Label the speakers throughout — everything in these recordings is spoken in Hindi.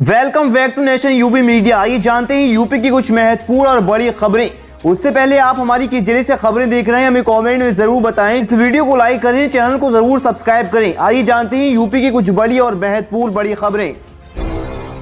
Speaker 1: Welcome back to Nation UP Media. आइए जानते हैं यूपी की कुछ महत्वपूर्ण और बड़ी खबरें। उससे पहले आप हमारी किस जिले से खबरें देख रहे हैं हमें कमेंट में जरूर बताएं। इस वीडियो को लाइक करें, चैनल को जरूर सब्सक्राइब करें। आइए जानते हैं यूपी की कुछ बड़ी और महत्वपूर्ण बड़ी खबरें।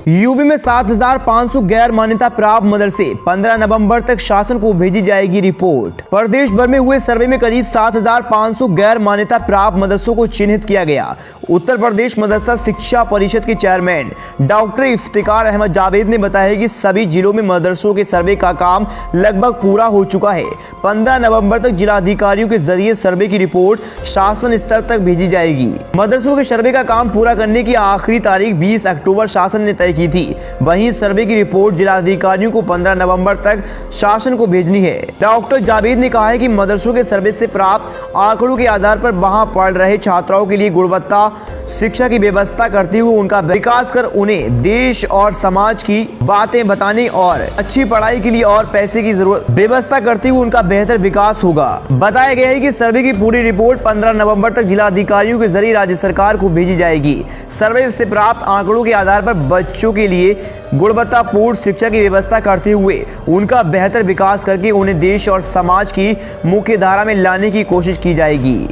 Speaker 1: यूपी में 7,500 गैर मान्यता प्राप्त मदरसे 15 नवंबर तक शासन को भेजी जाएगी रिपोर्ट। प्रदेश भर में हुए सर्वे में करीब 7,500 गैर मान्यता प्राप्त मदरसों को चिन्हित किया गया। उत्तर प्रदेश मदरसा शिक्षा परिषद के चेयरमैन डॉक्टर इफ्तिकार अहमद जावेद ने बताया कि सभी जिलों में मदरसों के सर्वे का काम लगभग पूरा हो चुका है। 15 नवंबर तक जिलाधिकारियों के जरिए सर्वे की रिपोर्ट शासन स्तर तक भेजी जाएगी। मदरसों के सर्वे का काम पूरा करने की आखिरी तारीख 20 अक्टूबर शासन ने तय की थी। वहीं सर्वे की रिपोर्ट जिलाधिकारियों को 15 नवंबर तक शासन को भेजनी है। डॉक्टर जावेद ने कहा है कि मदरसों के सर्वे से प्राप्त आंकड़ों के आधार पर वहां पढ़ रहे छात्राओं के लिए गुणवत्ता शिक्षा की व्यवस्था करते हुए उनका विकास कर उन्हें देश और समाज की बातें बताने और अच्छी पढ़ाई के लिए और पैसे की जरूरत व्यवस्था करते हुए उनका बेहतर विकास होगा। बताया गया है कि सर्वे की पूरी रिपोर्ट 15 नवंबर तक जिलाधिकारियों के जरिए राज्य सरकार को भेजी जाएगी। सर्वे से प्राप्त आंकड़ों के आधार पर बच्चों के लिए गुणवत्तापूर्ण शिक्षा की व्यवस्था करते हुए उनका बेहतर विकास करके उन्हें देश और समाज की मुख्य धारा में लाने की कोशिश की जाएगी।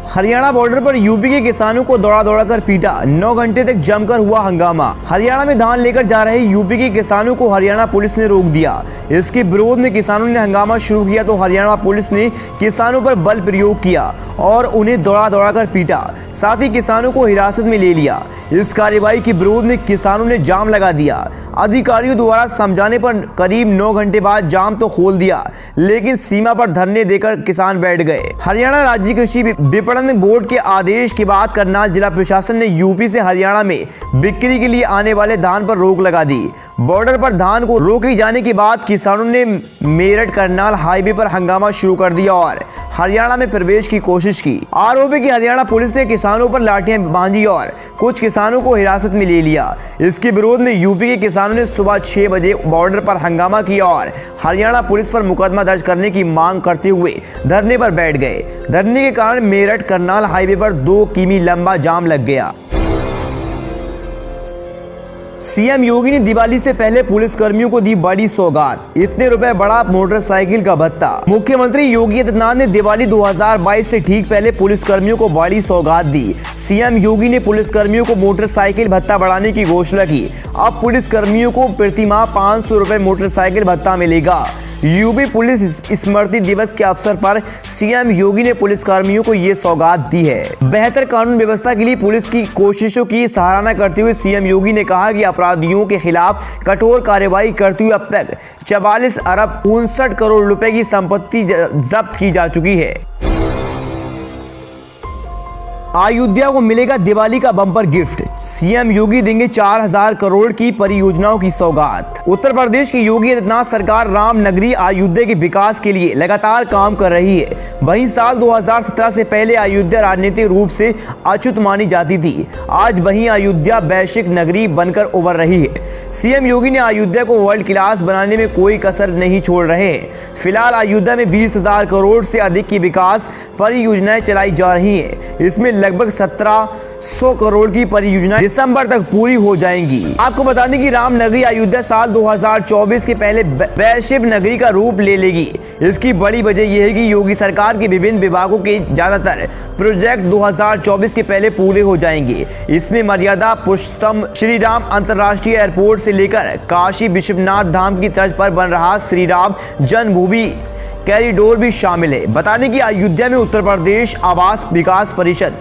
Speaker 1: हरियाणा बॉर्डर पर यूपी के किसानों को दौड़ा दौड़ा कर पीटा, 9 घंटे तक जमकर हुआ हंगामा। हरियाणा में धान लेकर जा रहे यूपी के किसानों को हरियाणा पुलिस ने रोक दिया। इसके विरोध में किसानों ने हंगामा शुरू किया तो हरियाणा पुलिस ने किसानों पर बल प्रयोग किया और उन्हें दौड़ा दौड़ा कर पीटा, साथ ही किसानों को हिरासत में ले लिया। इस कार्रवाई के विरोध में किसानों ने जाम लगा दिया। अधिकारियों द्वारा समझाने पर करीब 9 घंटे बाद जाम तो खोल दिया, लेकिन सीमा पर धरने देकर किसान बैठ गए। हरियाणा राज्य कृषि विपणन बोर्ड के आदेश के बाद करनाल जिला प्रशासन ने यूपी से हरियाणा में बिक्री के लिए आने वाले धान पर रोक लगा दी। बॉर्डर पर धान को रोके जाने के बाद किसानों ने मेरठ करनाल हाईवे पर हंगामा शुरू कर दिया और हरियाणा में प्रवेश की कोशिश की। आरोप है कि हरियाणा पुलिस ने किसानों पर लाठियां बांधी और कुछ किसानों को हिरासत में ले लिया। इसके विरोध में यूपी के किसानों ने सुबह 6 बजे बॉर्डर पर हंगामा किया और हरियाणा पुलिस पर मुकदमा दर्ज करने की मांग करते हुए धरने पर बैठ गए। धरने के कारण मेरठ करनाल हाईवे पर 2 किमी लंबा जाम लग गया। सीएम योगी ने दिवाली से पहले पुलिस कर्मियों को दी बड़ी सौगात, इतने रुपए बड़ा मोटरसाइकिल का भत्ता। मुख्यमंत्री योगी आदित्यनाथ ने दिवाली 2022 से ठीक पहले पुलिस कर्मियों को बड़ी सौगात दी। सीएम योगी ने पुलिस कर्मियों को मोटरसाइकिल भत्ता बढ़ाने की घोषणा की। अब पुलिस कर्मियों को प्रतिमाह 500 रुपए मोटरसाइकिल भत्ता मिलेगा। यूपी पुलिस स्मृति दिवस के अवसर पर सीएम योगी ने पुलिस कर्मियों को ये सौगात दी है। बेहतर कानून व्यवस्था के लिए पुलिस की कोशिशों की सराहना करते हुए सीएम योगी ने कहा कि अपराधियों के खिलाफ कठोर कार्रवाई करते हुए अब तक 44 अरब 59 करोड़ रुपए की संपत्ति जब्त की जा चुकी है। अयोध्या को मिलेगा दिवाली का बम्पर गिफ्ट, सीएम योगी देंगे 4000 करोड़ की परियोजनाओं की सौगात। उत्तर प्रदेश की योगी आदित्यनाथ सरकार राम नगरी अयोध्या के विकास के लिए लगातार काम कर रही है। वहीं साल 2017 से पहले अयोध्या राजनीतिक रूप से अछूत मानी जाती थी। आज वहीं अयोध्या वैश्विक नगरी बनकर उभर रही है। सीएम योगी ने अयोध्या को वर्ल्ड क्लास बनाने में कोई कसर नहीं छोड़ रहे हैं। फिलहाल अयोध्या में 20,000 करोड़ से अधिक की विकास परियोजनाएं चलाई जा रही हैं। इसमें लगभग 1700 करोड़ की परियोजना दिसंबर तक पूरी हो जाएंगी। आपको बता दें कि राम नगरी अयोध्या साल 2024 के पहले वैश्विक नगरी का रूप ले लेगी। इसकी बड़ी वजह यह है कि योगी सरकार के विभिन्न विभागों के ज्यादातर प्रोजेक्ट 2024 के पहले पूरे हो जाएंगे। इसमें मर्यादा पुरुषोत्तम श्री राम अंतर्राष्ट्रीय एयरपोर्ट से लेकर काशी विश्वनाथ धाम की तर्ज पर बन रहा श्री राम जन्मभूमि कॉरिडोर भी शामिल है। बता दें कि अयोध्या में उत्तर प्रदेश आवास विकास परिषद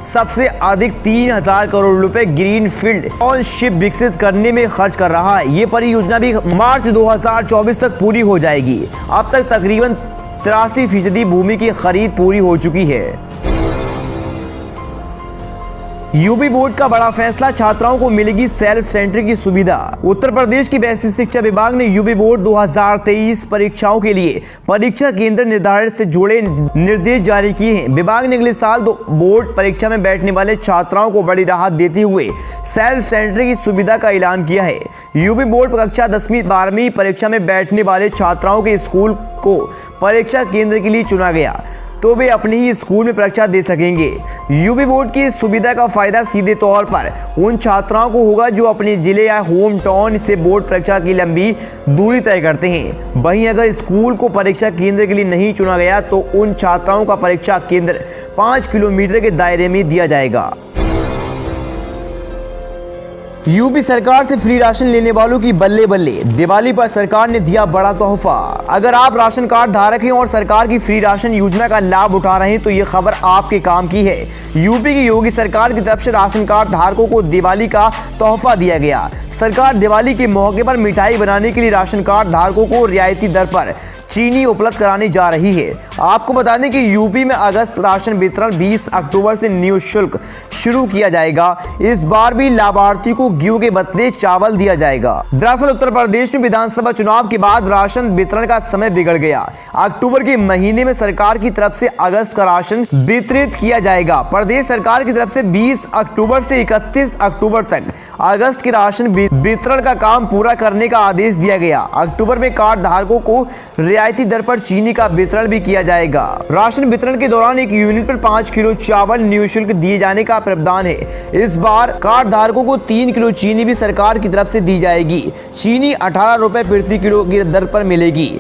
Speaker 1: सबसे अधिक 3000 करोड़ रुपए ग्रीन फील्ड टाउनशिप विकसित करने में खर्च कर रहा है। ये परियोजना भी मार्च 2024 तक पूरी हो जाएगी। अब तक तकरीबन 83% भूमि की खरीद पूरी हो चुकी है। यूपी बोर्ड का बड़ा फैसला, छात्राओं को मिलेगी सेल्फ सेंटर की सुविधा। उत्तर प्रदेश की बेसिक शिक्षा विभाग ने यूपी बोर्ड 2023 परीक्षाओं के लिए परीक्षा केंद्र निर्धारण से जुड़े निर्देश जारी किए हैं। विभाग ने अगले साल बोर्ड परीक्षा में बैठने वाले छात्राओं को बड़ी राहत देते हुए सेल्फ सेंटर की सुविधा का ऐलान किया है। यूपी बोर्ड कक्षा 10वीं 12वीं परीक्षा में बैठने वाले छात्राओं के स्कूल को परीक्षा केंद्र के लिए चुना गया तो वे अपने ही स्कूल में परीक्षा दे सकेंगे। यूपी बोर्ड की इस सुविधा का फायदा सीधे तौर पर उन छात्राओं को होगा जो अपने जिले या होम टाउन से बोर्ड परीक्षा की लंबी दूरी तय करते हैं। वहीं अगर स्कूल को परीक्षा केंद्र के लिए नहीं चुना गया तो उन छात्राओं का परीक्षा केंद्र 5 किलोमीटर के दायरे में दिया जाएगा। यूपी सरकार से फ्री राशन लेने वालों की बल्ले बल्ले, दिवाली पर सरकार ने दिया बड़ा तोहफा। अगर आप राशन कार्ड धारक हैं और सरकार की फ्री राशन योजना का लाभ उठा रहे हैं तो ये खबर आपके काम की है। यूपी की योगी सरकार की तरफ से राशन कार्ड धारकों को दिवाली का तोहफा दिया गया। सरकार दिवाली के मौके पर मिठाई बनाने के लिए राशन कार्ड धारकों को रियायती दर पर चीनी उपलब्ध कराने जा रही है। आपको बता दें कि यूपी में अगस्त राशन वितरण 20 अक्टूबर से निःशुल्क शुरू किया जाएगा। इस बार भी लाभार्थी को गेहूं के बदले चावल दिया जाएगा। दरअसल उत्तर प्रदेश में विधानसभा चुनाव के बाद राशन वितरण का समय बिगड़ गया। अक्टूबर के महीने में सरकार की तरफ से अगस्त का राशन वितरित किया जाएगा। प्रदेश सरकार की तरफ से 20 अक्टूबर से 31 अक्टूबर तक अगस्त के राशन वितरण का काम पूरा करने का आदेश दिया गया। अक्टूबर में कार्ड धारकों को रियायती दर पर चीनी का वितरण भी किया जाएगा। राशन वितरण के दौरान एक यूनिट पर 5 किलो चावल निःशुल्क दिए जाने का प्रावधान है। इस बार कार्ड धारकों को 3 किलो चीनी भी सरकार की तरफ से दी जाएगी। चीनी 18 रुपए प्रति किलो की दर पर मिलेगी।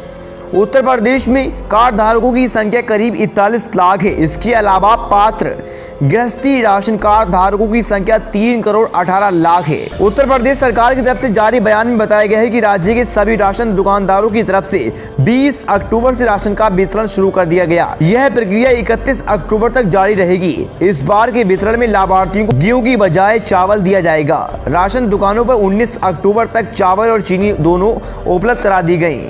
Speaker 1: उत्तर प्रदेश में कार्ड धारकों की संख्या करीब 41 लाख है। इसके अलावा पात्र गृहस्थी राशन कार्ड धारकों की संख्या 3 करोड़ 18 लाख है। उत्तर प्रदेश सरकार की तरफ से जारी बयान में बताया गया है कि राज्य के सभी राशन दुकानदारों की तरफ से 20 अक्टूबर से राशन का वितरण शुरू कर दिया गया। यह प्रक्रिया 31 अक्टूबर तक जारी रहेगी। इस बार के वितरण में लाभार्थियों को गेहूं की बजाय चावल दिया जाएगा। राशन दुकानों पर 19 अक्टूबर तक चावल और चीनी दोनों उपलब्ध करा दी गयी।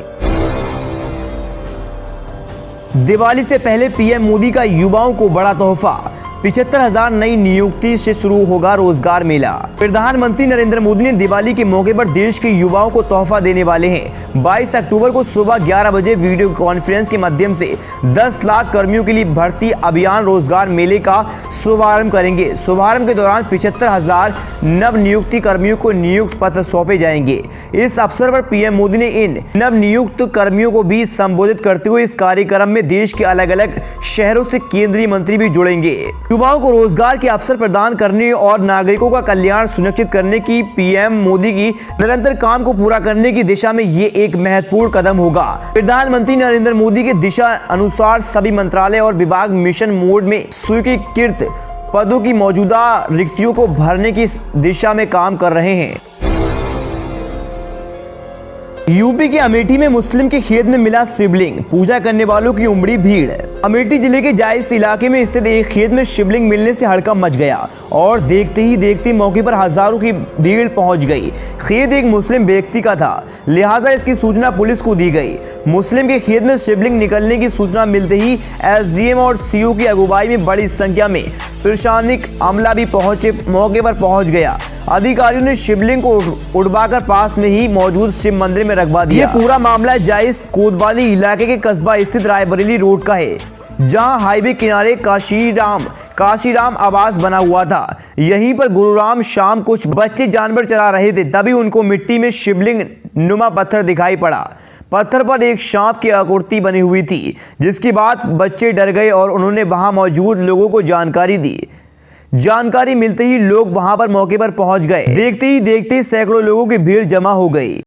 Speaker 1: दिवाली से पहले पीएम मोदी का युवाओं को बड़ा तोहफा, 75,000 नई नियुक्ति से शुरू होगा रोजगार मेला। प्रधानमंत्री नरेंद्र मोदी ने दिवाली के मौके पर देश के युवाओं को तोहफा देने वाले हैं। 22 अक्टूबर को सुबह 11 बजे वीडियो कॉन्फ्रेंस के माध्यम से 10 लाख कर्मियों के लिए भर्ती अभियान रोजगार मेले का शुभारंभ करेंगे। शुभारंभ के दौरान 75,000 नव नियुक्ति कर्मियों को नियुक्त पत्र सौंपे जाएंगे। इस अवसर पर पीएम मोदी ने इन नव नियुक्त कर्मियों को भी संबोधित करते हुए इस कार्यक्रम में देश के अलग अलग शहरों से केंद्रीय मंत्री भी जुड़ेंगे। युवाओं को रोजगार के अवसर प्रदान करने और नागरिकों का कल्याण सुनिश्चित करने की पीएम मोदी की निरंतर काम को पूरा करने की दिशा में ये एक महत्वपूर्ण कदम होगा। प्रधानमंत्री नरेंद्र मोदी के दिशा अनुसार सभी मंत्रालय और विभाग मिशन मोड में स्वीकृत पदों की मौजूदा रिक्तियों को भरने की दिशा में काम कर रहे हैं। यूपी के अमेठी में मुस्लिम के खेत में मिला शिवलिंग, पूजा करने वालों की उमड़ी भीड़। अमेठी जिले के जायस इलाके में स्थित एक खेत में शिवलिंग मिलने से हड़कंप मच गया और देखते ही देखते मौके पर हजारों की भीड़ पहुंच गई। खेत एक मुस्लिम व्यक्ति का था, लिहाजा इसकी सूचना पुलिस को दी गई। मुस्लिम के खेत में शिवलिंग निकलने की सूचना मिलते ही एसडीएम और सीओ की अगुवाई में बड़ी संख्या में प्रशासनिक अमला भी मौके पर पहुंच गया। अधिकारियों ने शिवलिंग को उड़वाकर पास में ही मौजूद शिव मंदिर में रखवा दिया। ये पूरा मामला जायस कोतवाली इलाके के कस्बा स्थित रायबरेली रोड का है, जहां हाईवे किनारे काशीराम आवास बना हुआ था। यहीं पर गुरुराम शाम कुछ बच्चे जानवर चरा रहे थे, तभी उनको मिट्टी में शिवलिंग नुमा पत्थर दिखाई पड़ा। पत्थर पर एक सांप की आकृति बनी हुई थी, जिसके बाद बच्चे डर गए और उन्होंने वहां मौजूद लोगों को जानकारी दी। जानकारी मिलते ही लोग वहां पर मौके पर पहुंच गए। देखते ही देखते सैकड़ों लोगों की भीड़ जमा हो गई।